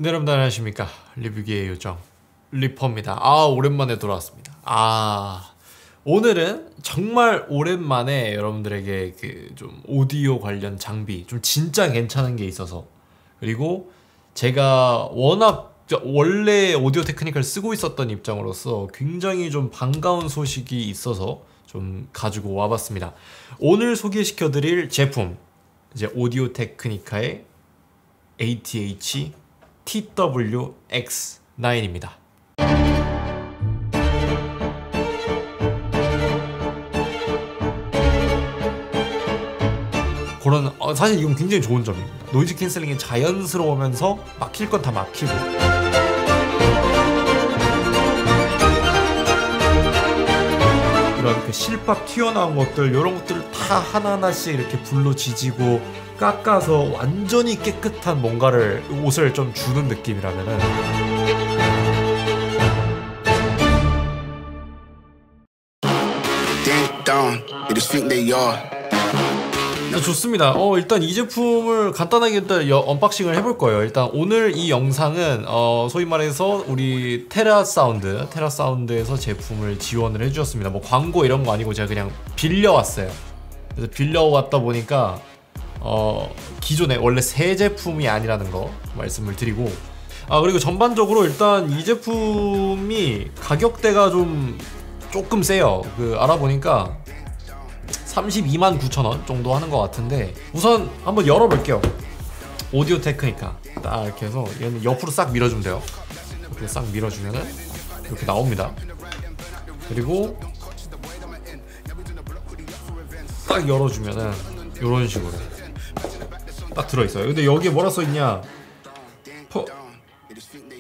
네, 여러분들 안녕하십니까. 리뷰기의 요정 리퍼입니다. 오랜만에 돌아왔습니다. 오늘은 정말 오랜만에 여러분들에게 그 좀 오디오 관련 장비 좀 진짜 괜찮은 게 있어서, 그리고 제가 워낙 원래 오디오 테크니컬 쓰고 있었던 입장으로서 굉장히 좀 반가운 소식이 있어서 좀 가지고 와봤습니다. 오늘 소개시켜드릴 제품, 이제 오디오 테크니카의 ATH TWX9입니다. 그런 사실 이건 굉장히 좋은 점입니다. 노이즈 캔슬링이 자연스러우면서 막힐 건 다 막히고, 이런 그 실밥 튀어나온 것들, 이런 것들을 다 하나하나씩 이렇게 불로 지지고 깎아서 완전히 깨끗한 뭔가를, 옷을 좀 주는 느낌이라면은 좋습니다. 일단 이 제품을 간단하게 일단 언박싱을 해볼 거예요. 일단 오늘 이 영상은 소위 말해서 우리 테라사운드에서 제품을 지원을 해주셨습니다. 뭐 광고 이런 거 아니고 제가 그냥 빌려왔어요. 그래서 빌려왔다 보니까 기존에 원래 새 제품이 아니라는 거 말씀을 드리고, 그리고 전반적으로 일단 이 제품이 가격대가 조금 세요. 알아보니까 329,000원 정도 하는 것 같은데, 우선 한번 열어볼게요. 오디오 테크니카 딱 이렇게 해서 얘는 옆으로 싹 밀어주면 돼요. 이렇게 싹 밀어주면은 이렇게 나옵니다. 그리고 딱 열어주면은 이런 식으로 딱 들어있어요. 근데 여기에 뭐라 써있냐,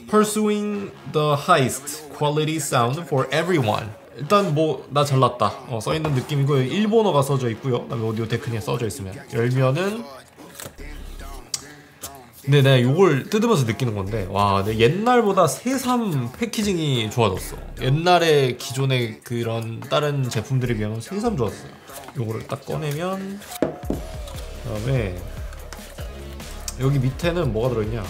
Pursuing the highest quality sound for everyone. 일단 뭐 나 잘났다 써있는 느낌이고, 일본어가 써져 있고요. 그다음에 오디오 테크니에 써져 있으면 열면은, 근데 내가 요걸 뜯으면서 느끼는 건데, 와, 내 옛날보다 새삼 패키징이 좋아졌어. 옛날에 기존의 그런 다른 제품들에 비하면 새삼 좋았어요. 요거를 딱 꺼내면, 그다음에 여기 밑에는 뭐가 들어있냐,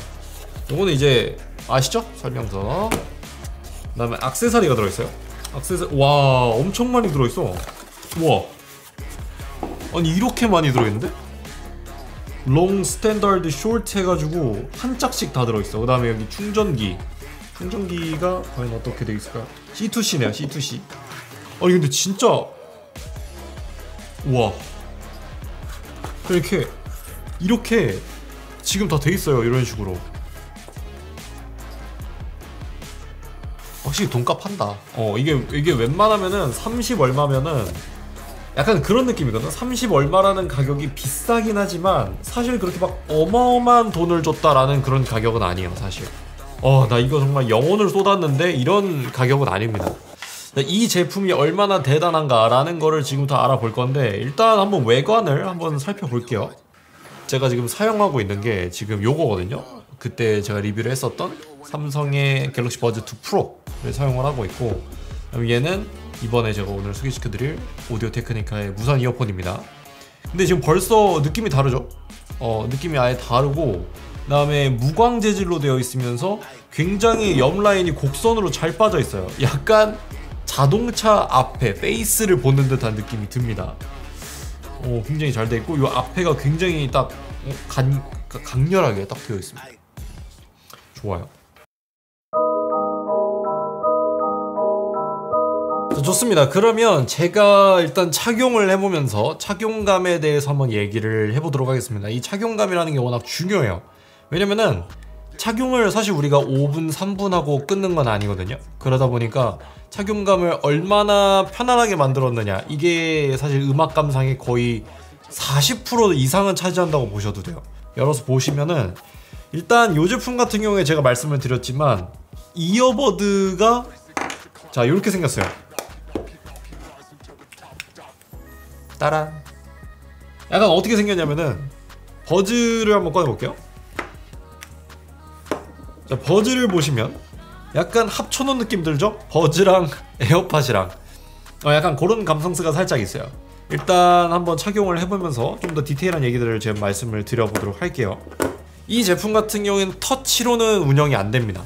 요거는 이제 아시죠? 설명서. 그다음에 액세서리가 들어있어요. 와, 엄청 많이 들어있어. 우와, 아니 이렇게 많이 들어있는데? 롱, 스탠다드, 쇼트 해가지고 한 짝씩 다 들어있어. 그 다음에 여기 충전기가 과연 어떻게 돼 있을까? C2C네요, C2C. 아니 근데 진짜, 우와, 이렇게 지금 다 돼 있어요. 이런 식으로. 확실히 돈값 한다. 이게 웬만하면은 30 얼마면은 약간 그런 느낌이거든. 30 얼마라는 가격이 비싸긴 하지만 사실 그렇게 막 어마어마한 돈을 줬다라는 그런 가격은 아니에요, 사실. 나 이거 정말 영혼을 쏟았는데 이런 가격은 아닙니다. 이 제품이 얼마나 대단한가라는 거를 지금부터 알아볼 건데, 일단 한번 외관을 한번 살펴볼게요. 제가 지금 사용하고 있는 게 지금 요거거든요. 그때 제가 리뷰를 했었던 삼성의 갤럭시 버즈 2 프로를 사용을 하고 있고, 얘는 이번에 제가 오늘 소개시켜드릴 오디오 테크니카의 무선 이어폰입니다. 근데 지금 벌써 느낌이 다르죠? 느낌이 아예 다르고, 그 다음에 무광 재질로 되어 있으면서 굉장히 옆 라인이 곡선으로 잘 빠져 있어요. 약간 자동차 앞에 페이스를 보는 듯한 느낌이 듭니다. 굉장히 잘 되어 있고, 이 앞에가 굉장히 딱 강렬하게 딱 되어 있습니다. 좋아요. 좋습니다. 그러면 제가 일단 착용을 해보면서 착용감에 대해서 한번 얘기를 해보도록 하겠습니다. 이 착용감이라는 게 워낙 중요해요. 왜냐면은 착용을 사실 우리가 5분, 3분 하고 끊는 건 아니거든요. 그러다 보니까 착용감을 얼마나 편안하게 만들었느냐, 이게 사실 음악 감상의 거의 40% 이상은 차지한다고 보셔도 돼요. 열어서 보시면은, 일단 이 제품 같은 경우에 제가 말씀을 드렸지만 이어버드가 자 이렇게 생겼어요. 따란. 약간 어떻게 생겼냐면은, 버즈를 한번 꺼내볼게요. 자, 버즈를 보시면 약간 합쳐놓은 느낌 들죠? 버즈랑 에어팟이랑 약간 그런 감성스가 살짝 있어요. 일단 한번 착용을 해보면서 좀 더 디테일한 얘기들을 제가 말씀을 드려보도록 할게요. 이 제품 같은 경우에는 터치로는 운영이 안 됩니다.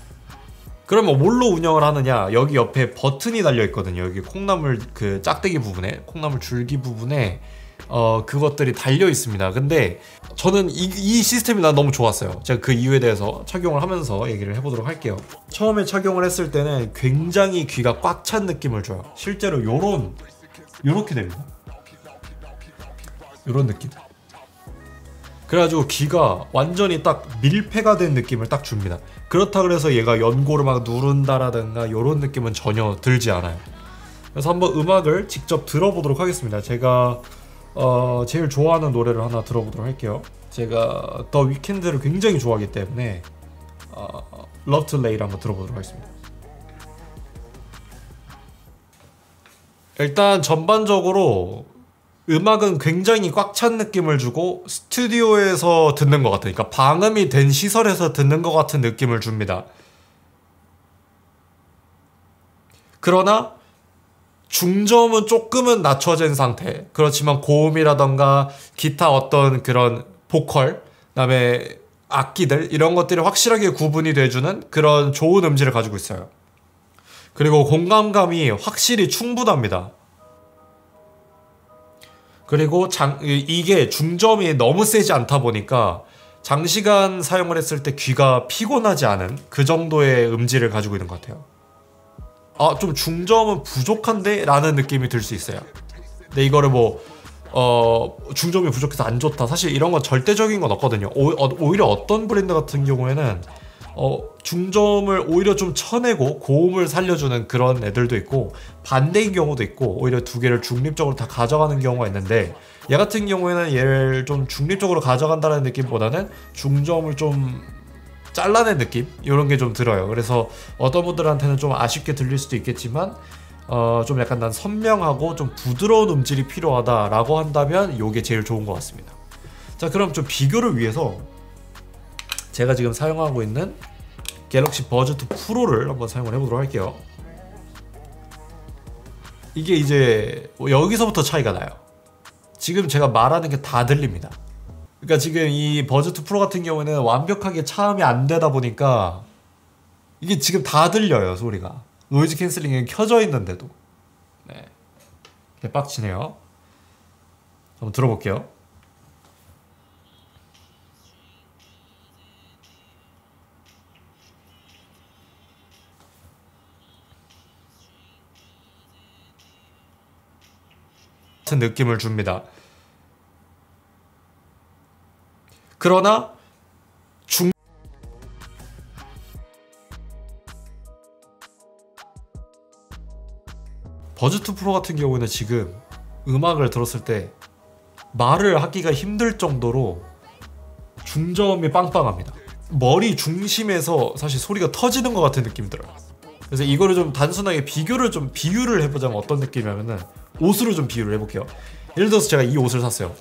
그러면 뭘로 운영을 하느냐? 여기 옆에 버튼이 달려 있거든요. 여기 콩나물 그 짝대기 부분에, 콩나물 줄기 부분에 그것들이 달려 있습니다. 근데 저는 이 시스템이 난 너무 좋았어요. 제가 그 이유에 대해서 착용을 하면서 얘기를 해보도록 할게요. 처음에 착용을 했을 때는 굉장히 귀가 꽉 찬 느낌을 줘요. 실제로 요렇게 됩니다. 요런 느낌. 그래가지고 귀가 완전히 딱 밀폐가 된 느낌을 딱 줍니다. 그렇다 그래서 얘가 연고를 막 누른다라든가 요런 느낌은 전혀 들지 않아요. 그래서 한번 음악을 직접 들어보도록 하겠습니다. 제가 제일 좋아하는 노래를 하나 들어보도록 할게요. 제가 더 위켄드를 굉장히 좋아하기 때문에 Love to Lay를 한번 들어보도록 하겠습니다. 일단 전반적으로 음악은 굉장히 꽉 찬 느낌을 주고 스튜디오에서 듣는 것 같아요. 그러니까 방음이 된 시설에서 듣는 것 같은 느낌을 줍니다. 그러나 중저음은 조금은 낮춰진 상태. 그렇지만 고음이라던가 기타 어떤 그런 보컬, 그다음에 악기들 이런 것들이 확실하게 구분이 돼주는 그런 좋은 음질을 가지고 있어요. 그리고 공감감이 확실히 충분합니다. 그리고 이게 중저음이 너무 세지 않다 보니까 장시간 사용을 했을 때 귀가 피곤하지 않은 그 정도의 음질을 가지고 있는 것 같아요. 좀 중저음은 부족한데? 라는 느낌이 들 수 있어요. 근데 이거를 중저음이 부족해서 안 좋다, 사실 이런 건 절대적인 건 없거든요. 오히려 어떤 브랜드 같은 경우에는 중저음을 오히려 좀 쳐내고 고음을 살려주는 그런 애들도 있고 반대인 경우도 있고 오히려 두 개를 중립적으로 다 가져가는 경우가 있는데, 얘 같은 경우에는 얘를 좀 중립적으로 가져간다는 느낌보다는 중저음을 좀 잘라낸 느낌? 이런 게 좀 들어요. 그래서 어떤 분들한테는 좀 아쉽게 들릴 수도 있겠지만 좀 약간 난 선명하고 좀 부드러운 음질이 필요하다라고 한다면 이게 제일 좋은 것 같습니다. 자, 그럼 좀 비교를 위해서 제가 지금 사용하고 있는 갤럭시 버즈2 프로를 한번 사용을 해보도록 할게요. 이게 이제 여기서부터 차이가 나요. 지금 제가 말하는 게 다 들립니다. 그러니까 지금 이 버즈2 프로 같은 경우에는 완벽하게 차음이 안 되다 보니까 이게 지금 다 들려요, 소리가. 노이즈 캔슬링이 켜져 있는데도. 네, 개빡치네요. 한번 들어볼게요. 같은 느낌을 줍니다. 그러나 버즈2 프로 같은 경우는 지금 음악을 들었을 때 말을 하기가 힘들 정도로 중저음이 빵빵합니다. 머리 중심에서 사실 소리가 터지는 것 같은 느낌이 들어요. 그래서 이거를 좀 단순하게 비유를 해보자면 어떤 느낌이냐면은 옷으로 좀 비유를 해볼게요. 예를 들어서 제가 이 옷을 샀어요.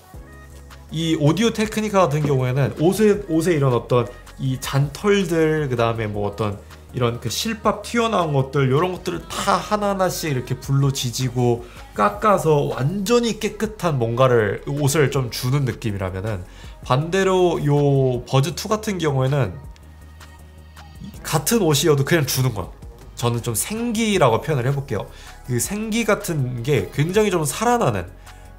이 오디오 테크니카 같은 경우에는 옷에 이런 어떤 이 잔털들, 그 다음에 뭐 어떤 이런 그 실밥 튀어나온 것들, 이런 것들을 다 하나하나씩 이렇게 불로 지지고 깎아서 완전히 깨끗한 뭔가를 옷을 좀 주는 느낌이라면은, 반대로 요 버즈2 같은 경우에는 같은 옷이어도 그냥 주는 거야. 저는 좀 생기라고 표현을 해볼게요. 그 생기 같은 게 굉장히 좀 살아나는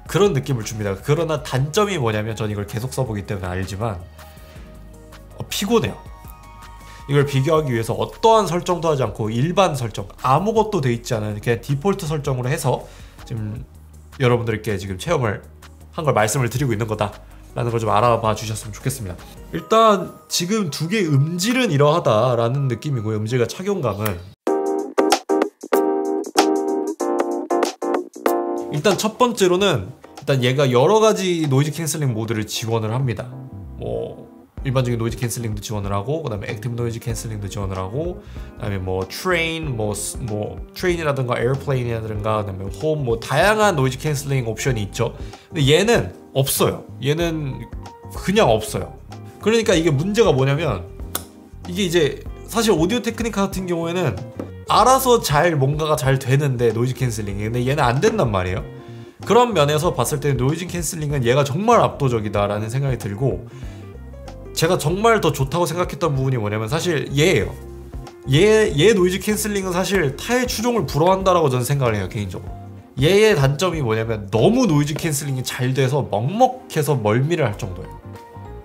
그런 느낌을 줍니다. 그러나 단점이 뭐냐면, 전 이걸 계속 써보기 때문에 알지만 피곤해요. 이걸 비교하기 위해서 어떠한 설정도 하지 않고 일반 설정, 아무것도 돼 있지 않은 그냥 디폴트 설정으로 해서 지금 여러분들께 지금 체험을 한 걸 말씀을 드리고 있는 거다 라는 걸 좀 알아봐 주셨으면 좋겠습니다. 일단 지금 두 개의 음질은 이러하다라는 느낌이고요. 음질과 착용감은 일단 첫 번째로는 일단 얘가 여러 가지 노이즈 캔슬링 모드를 지원을 합니다. 뭐 일반적인 노이즈 캔슬링도 지원을 하고, 그 다음에 액티브 노이즈 캔슬링도 지원을 하고, 그 다음에 뭐 트레인, 뭐 트레인이라든가 에어플레인이라든가, 그 다음에 홈, 뭐 다양한 노이즈 캔슬링 옵션이 있죠. 근데 얘는 없어요. 얘는 그냥 없어요. 그러니까 이게 문제가 뭐냐면, 이게 이제 사실 오디오 테크니카 같은 경우에는 알아서 뭔가가 잘 되는데, 노이즈 캔슬링이, 근데 얘는 안 된단 말이에요. 그런 면에서 봤을 때 노이즈 캔슬링은 얘가 정말 압도적이다 라는 생각이 들고, 제가 정말 더 좋다고 생각했던 부분이 뭐냐면 사실 얘예요. 얘 노이즈 캔슬링은 사실 타의 추종을 불허한다라고 저는 생각을 해요, 개인적으로. 얘의 단점이 뭐냐면 너무 노이즈 캔슬링이 잘 돼서 먹먹해서 멀미를 할 정도예요.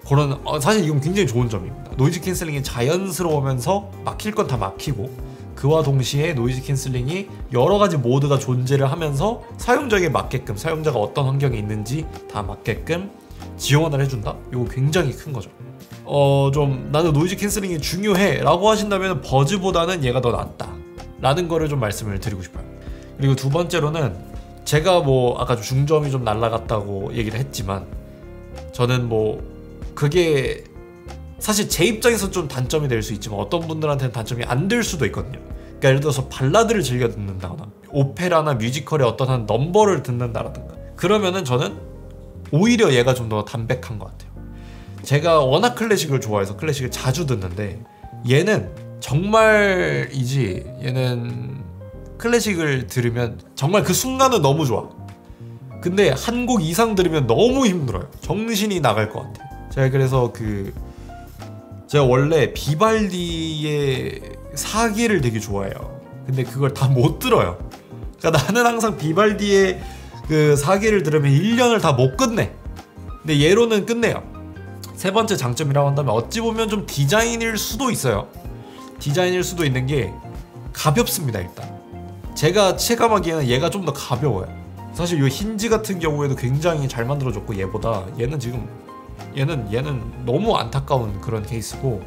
그런 사실 이건 굉장히 좋은 점입니다. 노이즈 캔슬링이 자연스러우면서 막힐 건 다 막히고, 그와 동시에 노이즈 캔슬링이 여러 가지 모드가 존재를 하면서 사용자에게 맞게끔, 사용자가 어떤 환경에 있는지 다 맞게끔 지원을 해준다? 이거 굉장히 큰 거죠. 좀 나는 노이즈 캔슬링이 중요해 라고 하신다면 버즈보다는 얘가 더 낫다 라는 거를 좀 말씀을 드리고 싶어요. 그리고 두 번째로는 제가 뭐 아까 중점이 좀 날라갔다고 얘기를 했지만, 저는 뭐 그게 사실 제 입장에서 좀 단점이 될 수 있지만 어떤 분들한테는 단점이 안 될 수도 있거든요. 그러니까 예를 들어서 발라드를 즐겨 듣는다거나 오페라나 뮤지컬의 어떤 한 넘버를 듣는다라든가, 그러면은 저는 오히려 얘가 좀 더 담백한 것 같아요. 제가 워낙 클래식을 좋아해서 클래식을 자주 듣는데, 얘는 정말이지, 얘는 클래식을 들으면 정말 그 순간은 너무 좋아. 근데 한 곡 이상 들으면 너무 힘들어요. 정신이 나갈 것 같아요. 제가 그래서 제가 원래 비발디의 사기를 되게 좋아해요. 근데 그걸 다 못 들어요. 그러니까 나는 항상 비발디의 그 사기를 들으면 1년을 다 못 끝내. 근데 얘로는 끝내요. 세 번째 장점이라고 한다면 어찌 보면 좀 디자인일 수도 있어요. 디자인일 수도 있는 게 가볍습니다. 일단 제가 체감하기에는 얘가 좀 더 가벼워요. 사실 이 힌지 같은 경우에도 굉장히 잘 만들어졌고, 얘보다 얘는 지금 얘는 너무 안타까운 그런 케이스고,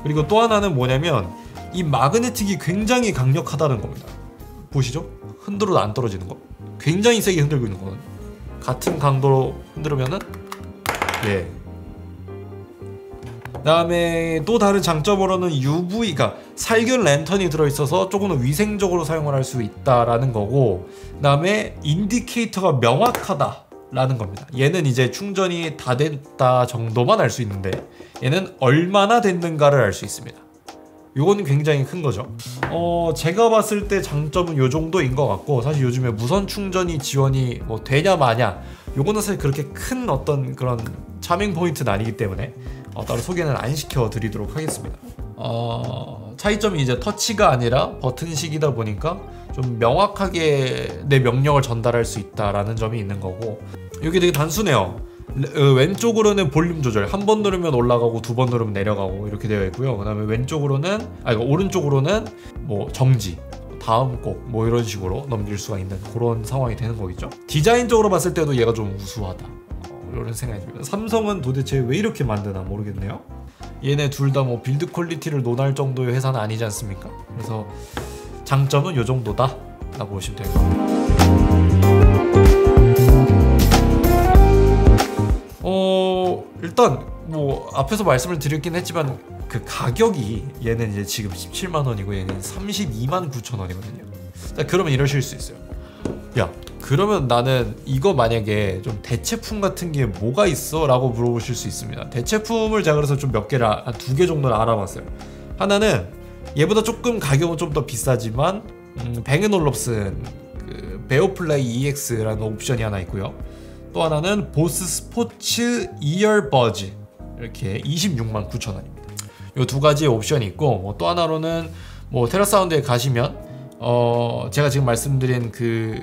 그리고 또 하나는 뭐냐면 이 마그네틱이 굉장히 강력하다는 겁니다. 보시죠? 흔들어도 안 떨어지는 거. 굉장히 세게 흔들고 있는 거는 같은 강도로 흔들으면은 그다음에 또 다른 장점으로는 UV가 살균 랜턴이 들어있어서 조금 더 위생적으로 사용을 할 수 있다라는 거고, 그다음에 인디케이터가 명확하다라는 겁니다. 얘는 이제 충전이 다 됐다 정도만 알 수 있는데, 얘는 얼마나 됐는가를 알 수 있습니다. 요건 굉장히 큰 거죠. 제가 봤을 때 장점은 요 정도인 것 같고, 사실 요즘에 무선 충전이 지원이 뭐 되냐 마냐, 요거는 사실 그렇게 큰 어떤 그런 차밍 포인트는 아니기 때문에 따로 소개는 안 시켜드리도록 하겠습니다. 차이점이 이제 터치가 아니라 버튼식이다 보니까 좀 명확하게 내 명령을 전달할 수 있다라는 점이 있는 거고, 이게 되게 단순해요. 왼쪽으로는 볼륨 조절, 한 번 누르면 올라가고 두 번 누르면 내려가고 이렇게 되어 있고요. 그 다음에 오른쪽으로는 뭐 정지, 다음 곡 뭐 이런 식으로 넘길 수가 있는 그런 상황이 되는 거겠죠. 디자인적으로 봤을 때도 얘가 좀 우수하다, 이런 생각이 듭니다. 삼성은 도대체 왜 이렇게 만드나 모르겠네요. 얘네 둘 다 뭐 빌드 퀄리티를 논할 정도의 회사는 아니지 않습니까? 그래서 장점은 요 정도다 라고 보시면 될 것 같아요. 일단 뭐 앞에서 말씀을 드렸긴 했지만 그 가격이, 얘는 이제 지금 17만원이고 얘는 32만 9천원이거든요 그러면 이러실 수 있어요. 야, 그러면 나는 이거 만약에 좀 대체품 같은 게 뭐가 있어? 라고 물어보실 수 있습니다. 대체품을 제가 그래서 좀 몇 개를, 한 2개 정도를 알아봤어요. 하나는 얘보다 조금 가격은 좀 더 비싸지만 뱅앤올럽슨 그 베어플라이 EX라는 옵션이 하나 있고요. 또 하나는 보스 스포츠 이어버즈, 이렇게 26만 9천원입니다. 이 두 가지의 옵션이 있고, 뭐 또 하나로는 뭐 테라사운드에 가시면 제가 지금 말씀드린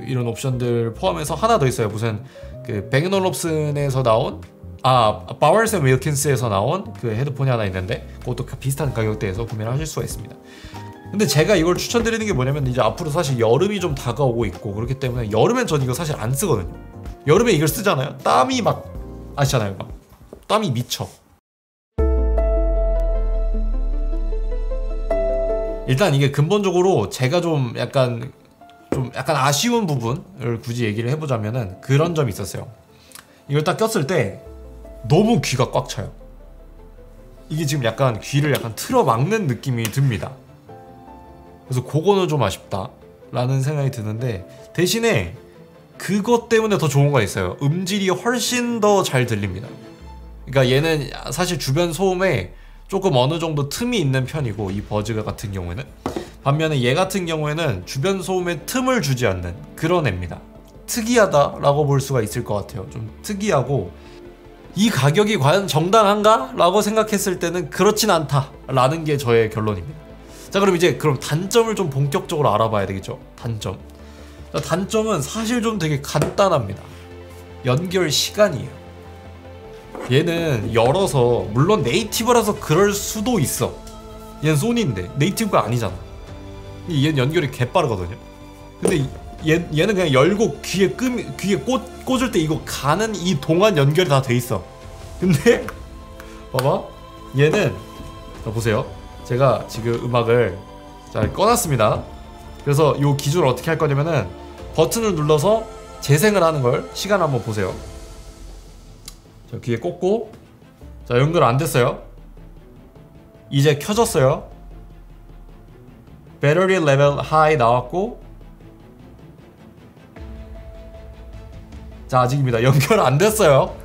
이런 옵션들 포함해서 하나 더 있어요. 무슨 그 뱅앤올럽슨에서 나온 바월스 앤 윌킨스에서 나온 그 헤드폰이 하나 있는데, 그것도 비슷한 가격대에서 구매를 하실 수가 있습니다. 근데 제가 이걸 추천드리는 게 뭐냐면, 이제 앞으로 사실 여름이 좀 다가오고 있고 그렇기 때문에 여름엔 전 이거 사실 안 쓰거든요. 여름에 이걸 쓰잖아요. 땀이 막, 아시잖아요, 막 땀이 미쳐. 일단 이게 근본적으로 제가 좀 약간 아쉬운 부분을 굳이 얘기를 해보자면은 그런 점이 있었어요. 이걸 딱 꼈을 때 너무 귀가 꽉 차요. 이게 지금 약간 귀를 약간 틀어막는 느낌이 듭니다. 그래서 그거는 좀 아쉽다 라는 생각이 드는데, 대신에 그것 때문에 더 좋은 거 있어요. 음질이 훨씬 더 잘 들립니다. 그러니까 얘는 사실 주변 소음에 조금 어느 정도 틈이 있는 편이고, 이 버즈가 같은 경우에는, 반면에 얘 같은 경우에는 주변 소음에 틈을 주지 않는 그런 애입니다. 특이하다라고 볼 수가 있을 것 같아요. 좀 특이하고, 이 가격이 과연 정당한가? 라고 생각했을 때는 그렇진 않다 라는 게 저의 결론입니다. 자, 그럼 이제 단점을 좀 본격적으로 알아봐야 되겠죠. 단점. 자, 단점은 사실 좀 되게 간단합니다. 연결 시간이에요. 얘는 열어서, 물론 네이티브라서 그럴 수도 있어. 얘는 소니인데 네이티브가 아니잖아. 얘는 연결이 개빠르거든요. 근데 얘는 그냥 열고 귀에 꽂을 때 이거 가는 이 동안 연결이 다 돼 있어. 근데 봐봐, 얘는, 자 보세요. 제가 지금 음악을 자 꺼놨습니다. 그래서 요 기준을 어떻게 할 거냐면은 버튼을 눌러서 재생을 하는 걸, 시간 한번 보세요. 자, 귀에 꽂고, 자 연결 안 됐어요. 이제 켜졌어요. 배터리 레벨 하이 나왔고, 자 아직입니다. 연결 안 됐어요.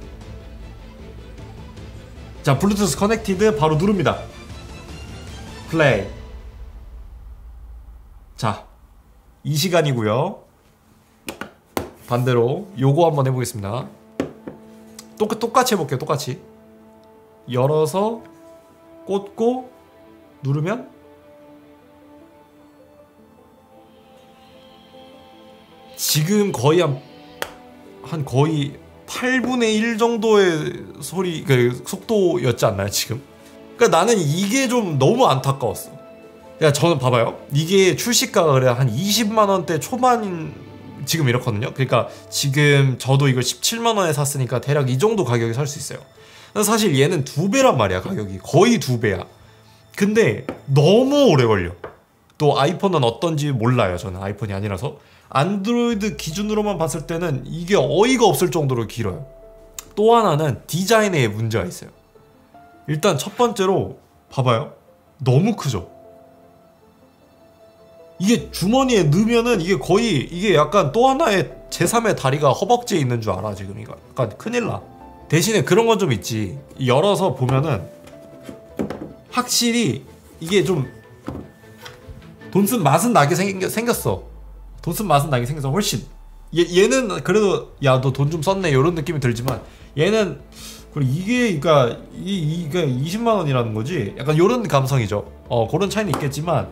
자 블루투스 커넥티드 바로 누릅니다. 플레이. 자 이 시간이고요. 반대로 요거 한번 해보겠습니다. 똑같이 해볼게요. 똑같이 열어서 꽂고 누르면 지금 거의 한 거의 8분의 1 정도의 소리, 속도였지 않나요 지금? 그러니까 나는 이게 좀 너무 안타까웠어. 그러니까 저는 봐봐요. 이게 출시가가 그래 한 20만원대 초반 지금 이렇거든요. 그러니까 지금 저도 이걸 17만원에 샀으니까 대략 이 정도 가격에 살 수 있어요. 사실 얘는 2배란 말이야. 가격이 거의 2배야. 근데 너무 오래 걸려. 또 아이폰은 어떤지 몰라요. 저는 아이폰이 아니라서. 안드로이드 기준으로만 봤을 때는 이게 어이가 없을 정도로 길어요. 또 하나는 디자인에 문제가 있어요. 일단 첫 번째로 봐봐요. 너무 크죠? 이게 주머니에 넣으면은 이게 거의, 이게 약간 또 하나의 제3의 다리가 허벅지에 있는 줄 알아. 지금 이거 약간 큰일 나. 대신에 그런 건 좀 있지. 열어서 보면은 확실히 이게 좀 돈 쓴 맛은 나게 생겼어. 돈 쓴 맛은 나게 생겨서 훨씬. 얘는 그래도 야 너 돈 좀 썼네 이런 느낌이 들지만, 얘는 그리고 이게 그러니까 이게 20만 원이라는 거지. 약간 이런 감성이죠. 그런 차이는 있겠지만,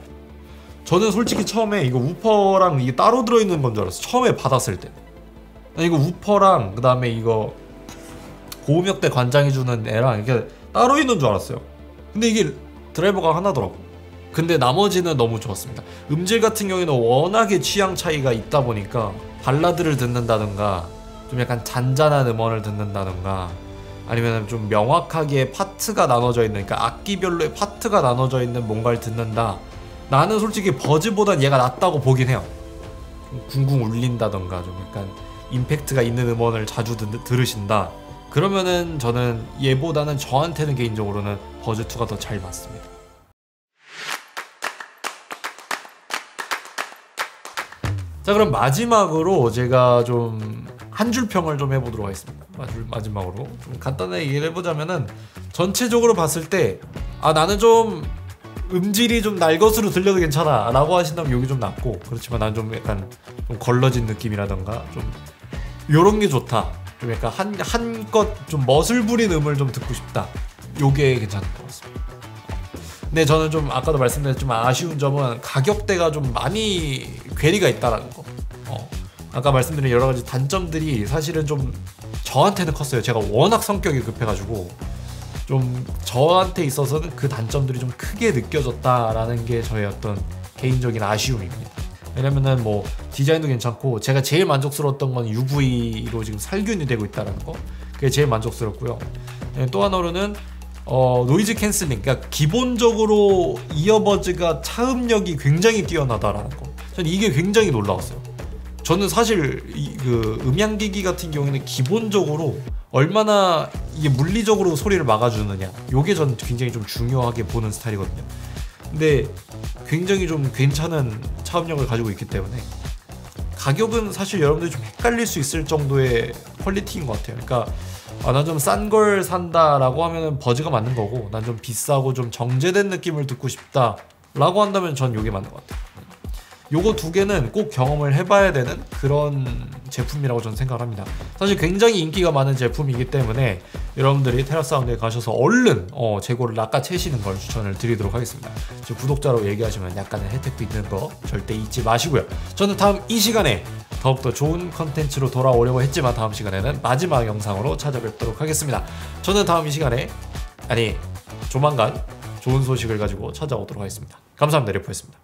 저는 솔직히 처음에 이거 우퍼랑 이게 따로 들어있는 건 줄 알았어. 처음에 받았을 때. 이거 우퍼랑 그 다음에 이거 고음역대 관장해주는 애랑 이게 따로 있는 줄 알았어요. 근데 이게 드라이버가 하나더라고. 근데 나머지는 너무 좋았습니다. 음질 같은 경우에는 워낙에 취향 차이가 있다 보니까 발라드를 듣는다던가 좀 약간 잔잔한 음원을 듣는다던가 아니면 좀 명확하게 파트가 나눠져 있는, 그러니까 악기별로의 파트가 나눠져 있는 뭔가를 듣는다. 나는 솔직히 버즈보단 얘가 낫다고 보긴 해요. 좀 쿵쿵 울린다던가 좀 약간 임팩트가 있는 음원을 자주 들으신다. 그러면은 저는 얘보다는 저한테는 개인적으로는 버즈2가 더 잘 맞습니다. 자, 그럼 마지막으로 제가 좀 한 줄 평을 좀 해보도록 하겠습니다. 마지막으로 좀 간단하게 얘기를 해보자면은, 전체적으로 봤을 때 나는 좀 음질이 좀 날 것으로 들려도 괜찮아 라고 하신다면 여기 좀 낫고, 그렇지만 난 좀 약간 좀 걸러진 느낌이라던가 좀 요런 게 좋다, 좀 약간 한껏 좀 멋을 부린 음을 좀 듣고 싶다, 요게 괜찮은 것 같습니다. 근데 저는 좀 아까도 말씀드렸지만 아쉬운 점은 가격대가 좀 많이 괴리가 있다라는 거. 아까 말씀드린 여러 가지 단점들이 사실은 좀 저한테는 컸어요. 제가 워낙 성격이 급해가지고 좀 저한테 있어서는 그 단점들이 좀 크게 느껴졌다라는 게 저의 어떤 개인적인 아쉬움입니다. 왜냐면은 뭐 디자인도 괜찮고, 제가 제일 만족스러웠던 건 UV로 지금 살균이 되고 있다는 거, 그게 제일 만족스럽고요. 또 하나로는 노이즈 캔슬링, 그러니까 기본적으로 이어버즈가 차음력이 굉장히 뛰어나다라는 거. 저는 이게 굉장히 놀라웠어요. 저는 사실 그 음향기기 같은 경우에는 기본적으로 얼마나 이게 물리적으로 소리를 막아주느냐, 요게 저는 굉장히 좀 중요하게 보는 스타일이거든요. 근데 굉장히 좀 괜찮은 차음력을 가지고 있기 때문에 가격은 사실 여러분들이 좀 헷갈릴 수 있을 정도의 퀄리티인 것 같아요. 그러니까 난 좀 싼 걸 산다라고 하면은 버즈가 맞는 거고, 난 좀 비싸고 좀 정제된 느낌을 듣고 싶다라고 한다면 전 요게 맞는 것 같아요. 요거 두 개는 꼭 경험을 해봐야 되는 그런 제품이라고 저는 생각을 합니다. 사실 굉장히 인기가 많은 제품이기 때문에 여러분들이 테라사운드에 가셔서 얼른 재고를 낚아채시는 걸 추천을 드리도록 하겠습니다. 지금 구독자로 얘기하시면 약간의 혜택도 있는 거 절대 잊지 마시고요. 저는 다음 이 시간에 더욱더 좋은 컨텐츠로 돌아오려고 했지만 다음 시간에는 마지막 영상으로 찾아뵙도록 하겠습니다. 저는 다음 이 시간에 조만간 좋은 소식을 가지고 찾아오도록 하겠습니다. 감사합니다. 리포였습니다.